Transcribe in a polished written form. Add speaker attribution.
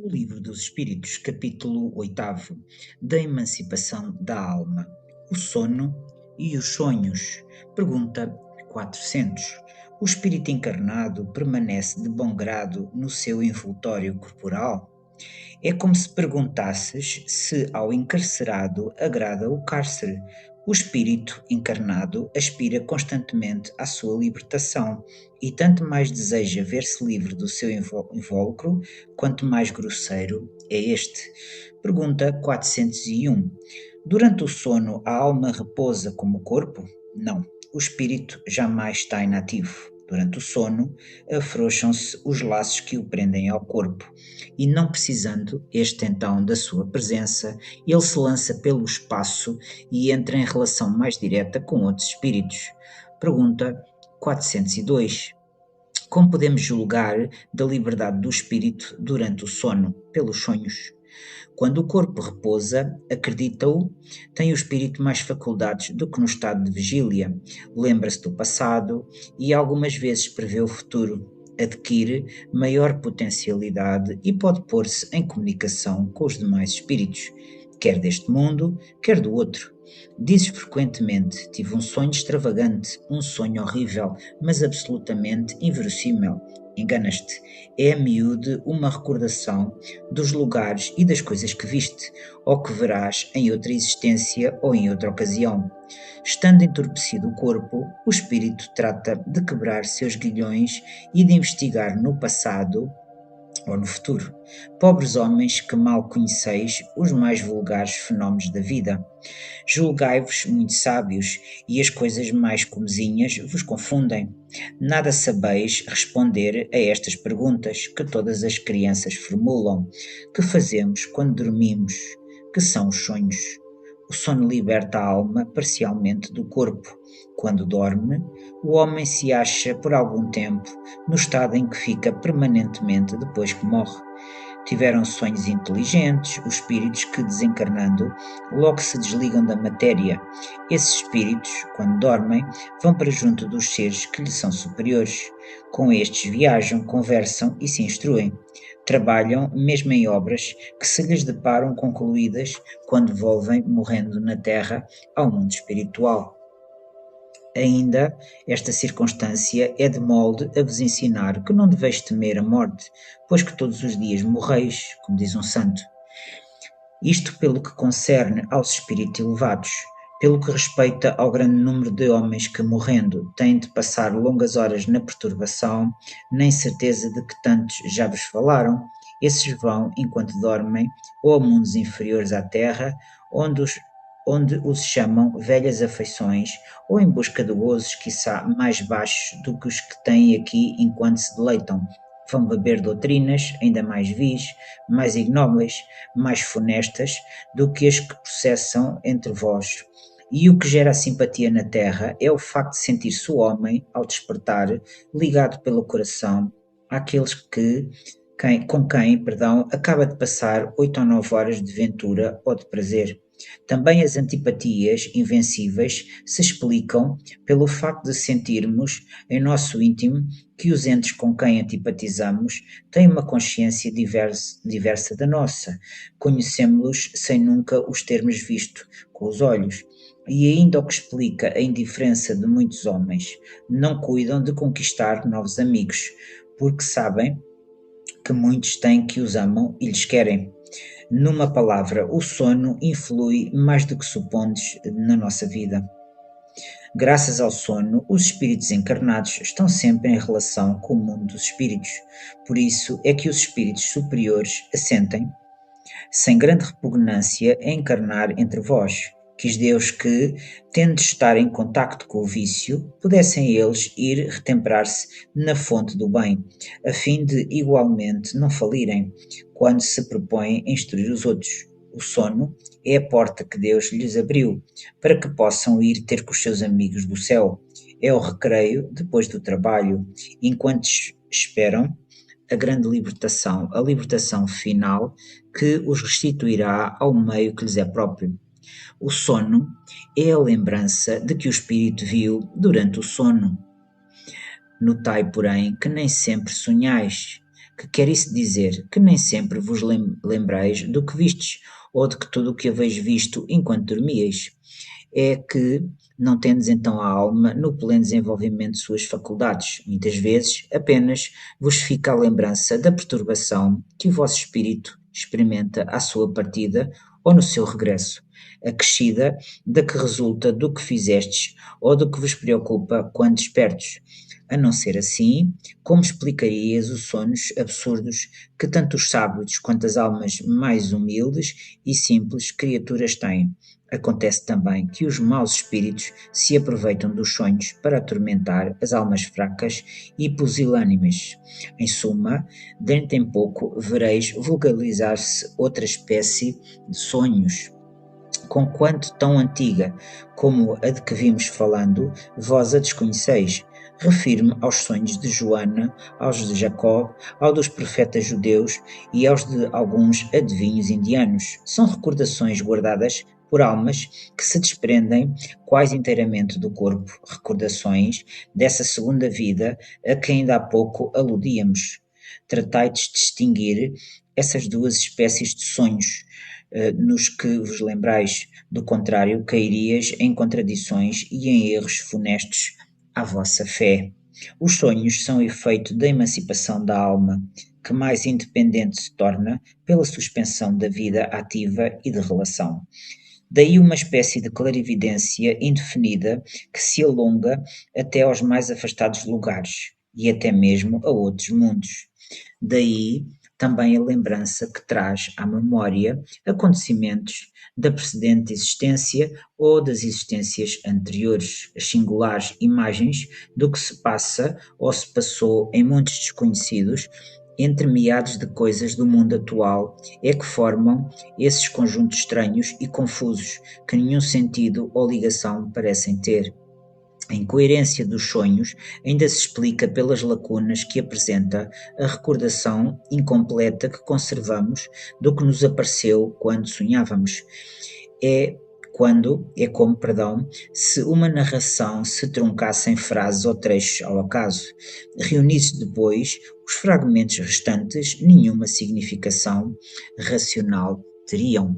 Speaker 1: O Livro dos Espíritos, capítulo 8, da emancipação da alma, o sono e os sonhos. Pergunta 400. O espírito encarnado permanece de bom grado no seu envoltório corporal? É como se perguntasses se ao encarcerado agrada o cárcere. O espírito encarnado aspira constantemente à sua libertação e tanto mais deseja ver-se livre do seu invólucro, quanto mais grosseiro é este. Pergunta 401. Durante o sono, a alma repousa como o corpo? Não, o espírito jamais está inativo. Durante o sono, afrouxam-se os laços que o prendem ao corpo, e não precisando este então da sua presença, ele se lança pelo espaço e entra em relação mais direta com outros espíritos. Pergunta 402. Como podemos julgar da liberdade do espírito durante o sono? Pelos sonhos. Quando o corpo repousa, acredita-o, tem o espírito mais faculdades do que no estado de vigília. Lembra-se do passado e algumas vezes prevê o futuro. Adquire maior potencialidade e pode pôr-se em comunicação com os demais espíritos, quer deste mundo, quer do outro. Dizes frequentemente: tive um sonho extravagante, um sonho horrível, mas absolutamente inverossímil. Enganas-te. É a miúde uma recordação dos lugares e das coisas que viste, ou que verás em outra existência ou em outra ocasião. Estando entorpecido o corpo, o espírito trata de quebrar seus grilhões e de investigar no passado ou no futuro. Pobres homens que mal conheceis os mais vulgares fenómenos da vida. Julgai-vos muito sábios, e as coisas mais comezinhas vos confundem. Nada sabeis responder a estas perguntas que todas as crianças formulam. Que fazemos quando dormimos? Que são os sonhos? O sono liberta a alma parcialmente do corpo. Quando dorme, o homem se acha por algum tempo no estado em que fica permanentemente depois que morre. Tiveram sonhos inteligentes, os espíritos que, desencarnando, logo se desligam da matéria. Esses espíritos, quando dormem, vão para junto dos seres que lhes são superiores. Com estes viajam, conversam e se instruem. Trabalham mesmo em obras que se lhes deparam concluídas quando volvem, morrendo na terra, ao mundo espiritual. Ainda, esta circunstância é de molde a vos ensinar que não deveis temer a morte, pois que todos os dias morreis, como diz um santo. Isto pelo que concerne aos espíritos elevados. Pelo que respeita ao grande número de homens que, morrendo, têm de passar longas horas na perturbação, nem certeza de que tantos já vos falaram, esses vão, enquanto dormem, ou a mundos inferiores à terra, onde os chamam velhas afeições, ou em busca de gozos, quiçá, mais baixos do que os que têm aqui enquanto se deleitam. Vão beber doutrinas ainda mais vis, mais ignóbeis, mais funestas do que as que processam entre vós. E o que gera a simpatia na terra é o facto de sentir-se o homem, ao despertar, ligado pelo coração àqueles com quem, acaba de passar 8 ou 9 horas de ventura ou de prazer. Também as antipatias invencíveis se explicam pelo facto de sentirmos em nosso íntimo que os entes com quem antipatizamos têm uma consciência diversa da nossa. Conhecemos-los sem nunca os termos visto com os olhos. E ainda o que explica a indiferença de muitos homens: não cuidam de conquistar novos amigos, porque sabem que muitos têm que os amam e lhes querem. Numa palavra, o sono influi mais do que supondes na nossa vida. Graças ao sono, os espíritos encarnados estão sempre em relação com o mundo dos espíritos. Por isso é que os espíritos superiores assentem, sem grande repugnância, a encarnar entre vós. Quis Deus que, tendo de estar em contacto com o vício, pudessem eles ir retemperar-se na fonte do bem, a fim de igualmente não falirem, quando se propõem a instruir os outros. O sono é a porta que Deus lhes abriu, para que possam ir ter com os seus amigos do céu. É o recreio depois do trabalho, enquanto esperam a grande libertação, a libertação final que os restituirá ao meio que lhes é próprio. O sono é a lembrança de que o espírito viu durante o sono. Notai, porém, que nem sempre sonhais, Que quer isso dizer que nem sempre vos lembrais do que vistes, ou de que tudo o que haveis visto enquanto dormíeis. É que não tendes então a alma no pleno desenvolvimento de suas faculdades. Muitas vezes apenas vos fica a lembrança da perturbação que o vosso espírito experimenta à sua partida ou no seu regresso, acrescida da que resulta do que fizestes ou do que vos preocupa quando despertos. A não ser assim, como explicarias os sonhos absurdos que tanto os sábios quanto as almas mais humildes e simples criaturas têm? Acontece também que os maus espíritos se aproveitam dos sonhos para atormentar as almas fracas e pusilânimes. Em suma, dentro em pouco vereis vulgarizar-se outra espécie de sonhos, conquanto tão antiga como a de que vimos falando, vós a desconheceis. Refiro-me aos sonhos de Joana, aos de Jacob, aos dos profetas judeus e aos de alguns adivinhos indianos. São recordações guardadas por almas que se desprendem quase inteiramente do corpo, recordações dessa segunda vida a que ainda há pouco aludíamos. Tratai de distinguir essas duas espécies de sonhos, nos que vos lembrais, do contrário, cairias em contradições e em erros funestos à vossa fé. Os sonhos são efeito da emancipação da alma, que mais independente se torna pela suspensão da vida ativa e de relação. Daí uma espécie de clarividência indefinida que se alonga até aos mais afastados lugares e até mesmo a outros mundos. Daí também a lembrança que traz à memória acontecimentos da precedente existência ou das existências anteriores, as singulares imagens do que se passa ou se passou em mundos desconhecidos, entre meados de coisas do mundo atual, é que formam esses conjuntos estranhos e confusos, que nenhum sentido ou ligação parecem ter. A incoerência dos sonhos ainda se explica pelas lacunas que apresenta a recordação incompleta que conservamos do que nos apareceu quando sonhávamos. É se uma narração se truncasse em frases ou trechos ao acaso. Reunisse depois os fragmentos restantes, nenhuma significação racional teriam.